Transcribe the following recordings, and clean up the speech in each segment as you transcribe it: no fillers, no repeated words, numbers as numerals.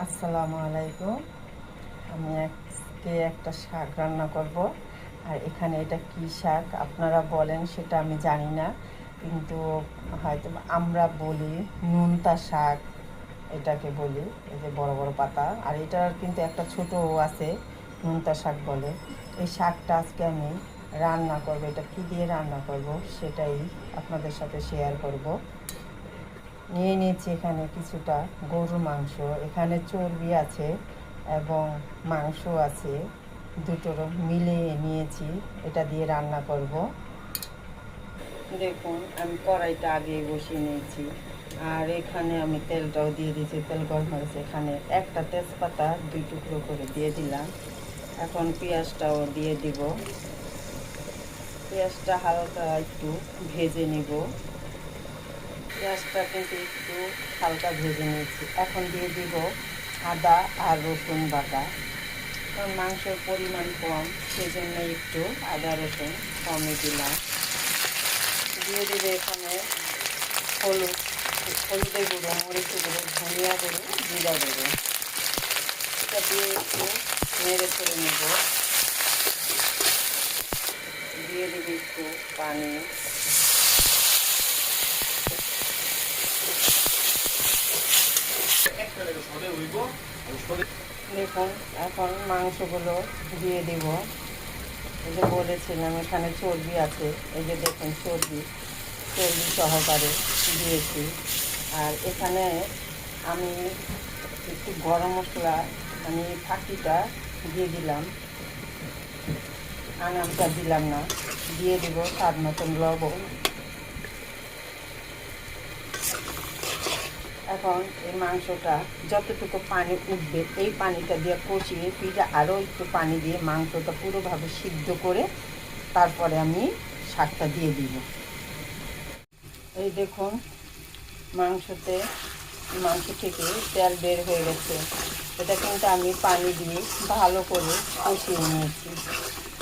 আসসালামু আলাইকুম। আমি আজকে একটা শাক রান্না করব। আর এখানে এটা কি শাক আপনারা বলেন সেটা আমি জানি না, কিন্তু হয়তো আমরা বলি নোনতা শাক, এটাকে বলি। এই যে বড় বড় পাতা, আর এটার কিন্তু একটা ছোটও আছে, নোনতা শাক বলে। এই শাকটা আজকে আমি রান্না করব। এটা কী দিয়ে রান্না করব সেটাই আপনাদের সাথে শেয়ার করব। নিয়ে নিয়েছি এখানে কিছুটা গরুর মাংস, এখানে চর্বি আছে এবং মাংস আছে, দুটোর মিলিয়ে নিয়েছি। এটা দিয়ে রান্না করব। দেখুন আমি কড়াইটা আগে বসিয়ে নিয়েছি, আর এখানে আমি তেলটাও দিয়ে দিয়েছি। তেল গরম হয়েছে, এখানে একটা তেজপাতা 2 টুকরো করে দিয়ে দিলাম। এখন পেঁয়াজটাও দিয়ে দিব। পেঁয়াজটা হালকা একটু ভেজে নিব। পেঁয়াজটা কিন্তু একটু হালকা ভেজে নিয়েছি। এখন দিয়ে দিব আদা আর রসুন বাটা। কারণ মাংসের পরিমাণ কম, সেজন্য একটু আদা রসুন কমই দিলাম। দিয়ে দিবে এখানে হলুদ, হলুদের গুঁড়ো, মরিচের গুঁড়ো, ধনিয়া গুঁড়ো, জিরা গুঁড়ো। এটা দিয়ে একটু নেড়ে ছেড়ে নেব। দিয়ে দিবে একটু পানি। দেখুন এখন মাংসগুলো দিয়ে দিব। এই যে বলেছিলাম এখানে চর্বি আছে, এই যে দেখুন চর্বি সহকারে দিয়েছি। আর এখানে আমি একটু গরম মশলা, আমি ফাঁকিটা দিয়ে দিলাম, আনামটা দিলাম না। দিয়ে দেবো স্বাদ মতন লবণ। এখন এই মাংসটা যতটুকু পানি উঠবে, এই পানিটা দিয়ে কষিয়ে ফিরে আরও একটু পানি দিয়ে মাংসটা পুরোভাবে সিদ্ধ করে তারপরে আমি শাকটা দিয়ে দিব। এই দেখুন মাংস থেকে তেল বের হয়ে গেছে। এটা কিন্তু আমি পানি দিয়ে ভালো করে কষিয়ে নিয়েছি।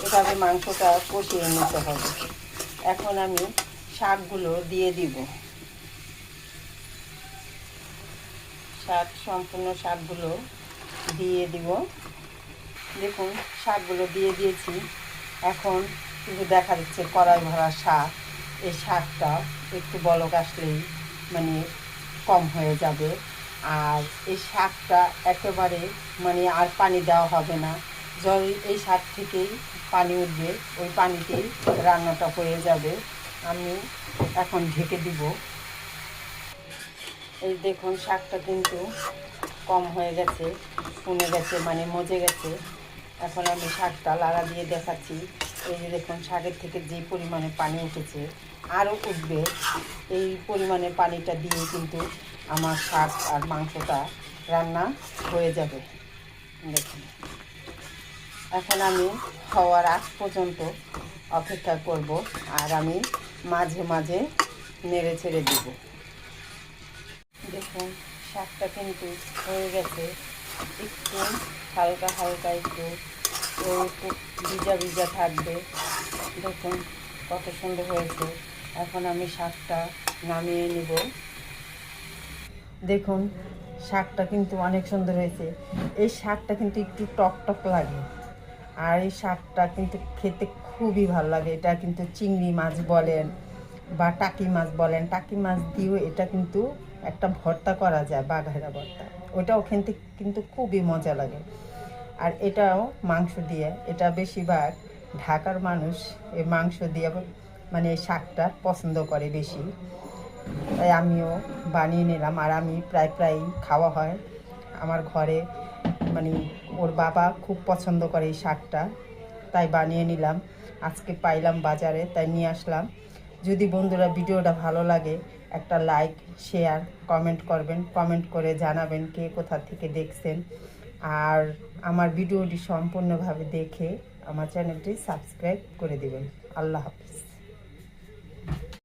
এভাবে মাংসটা কষিয়ে নিতে হবে। এখন আমি শাকগুলো দিয়ে দিব। সম্পূর্ণ শাকগুলো দিয়ে দিব। দেখুন শাকগুলো দিয়ে দিয়েছি। এখন কিন্তু দেখা যাচ্ছে কড়াই ভরা শাক। এই শাকটা একটু বলক আসলেই মানে কম হয়ে যাবে। আর এই শাকটা একেবারে আর পানি দেওয়া হবে না। এই শাক থেকেই পানি উঠবে, ওই পানিতেই রান্নাটা হয়ে যাবে। আমি এখন ঢেকে দিব। এই দেখুন শাকটা কিন্তু কম হয়ে গেছে, কমে গেছে, মজে গেছে। এখন আমি শাকটা লাড়া দিয়ে দেখাচ্ছি। এই যে দেখুন শাকের থেকে যে পরিমাণে পানি উঠেছে, আরও উঠবে। এই পরিমাণে পানিটা দিয়ে কিন্তু আমার শাক আর মাংসটা রান্না হয়ে যাবে। দেখুন এখন আমি হওয়ার আগ পর্যন্ত অপেক্ষা করব, আর আমি মাঝে মাঝে নেড়ে ছেড়ে দিব। দেখুন শাকটা কিন্তু হয়ে গেছে। একটু হালকা হালকা একটু ভিজা ভিজা থাকবে। দেখুন কত সুন্দর হয়েছে। এখন আমি শাকটা নামিয়ে নিব। দেখুন শাকটা কিন্তু অনেক সুন্দর হয়েছে। এই শাকটা কিন্তু একটু টক টক লাগে, আর এই শাকটা কিন্তু খেতে খুবই ভালো লাগে। এটা কিন্তু চিংড়ি মাছ বলেন বা টাকি মাছ বলেন, টাকি মাছ দিয়েও এটা কিন্তু একটা ভর্তা করা যায়, বাঘাইরা ভর্তা। ওটাও খেতে কিন্তু খুবই মজা লাগে। আর এটাও মাংস দিয়ে, এটা বেশিরভাগ ঢাকার মানুষ এই মাংস দিয়ে এই শাকটা পছন্দ করে বেশি। তাই আমিও বানিয়ে নিলাম, আর আমি প্রায় খাওয়া হয় আমার ঘরে। মানে ওর বাবা খুব পছন্দ করে এই শাকটা, তাই বানিয়ে নিলাম। আজকে পাইলাম বাজারে, তাই নিয়ে আসলাম। যদি বন্ধুরা ভিডিওটা ভালো লাগে, একটা লাইক, শেয়ার, কমেন্ট করবেন। কমেন্ট করে জানাবেন কে কোথা থেকে দেখছেন। আর আমার ভিডিওটি সম্পূর্ণভাবে দেখে আমার চ্যানেলটি সাবস্ক্রাইব করে দেবেন। আল্লাহ হাফিজ।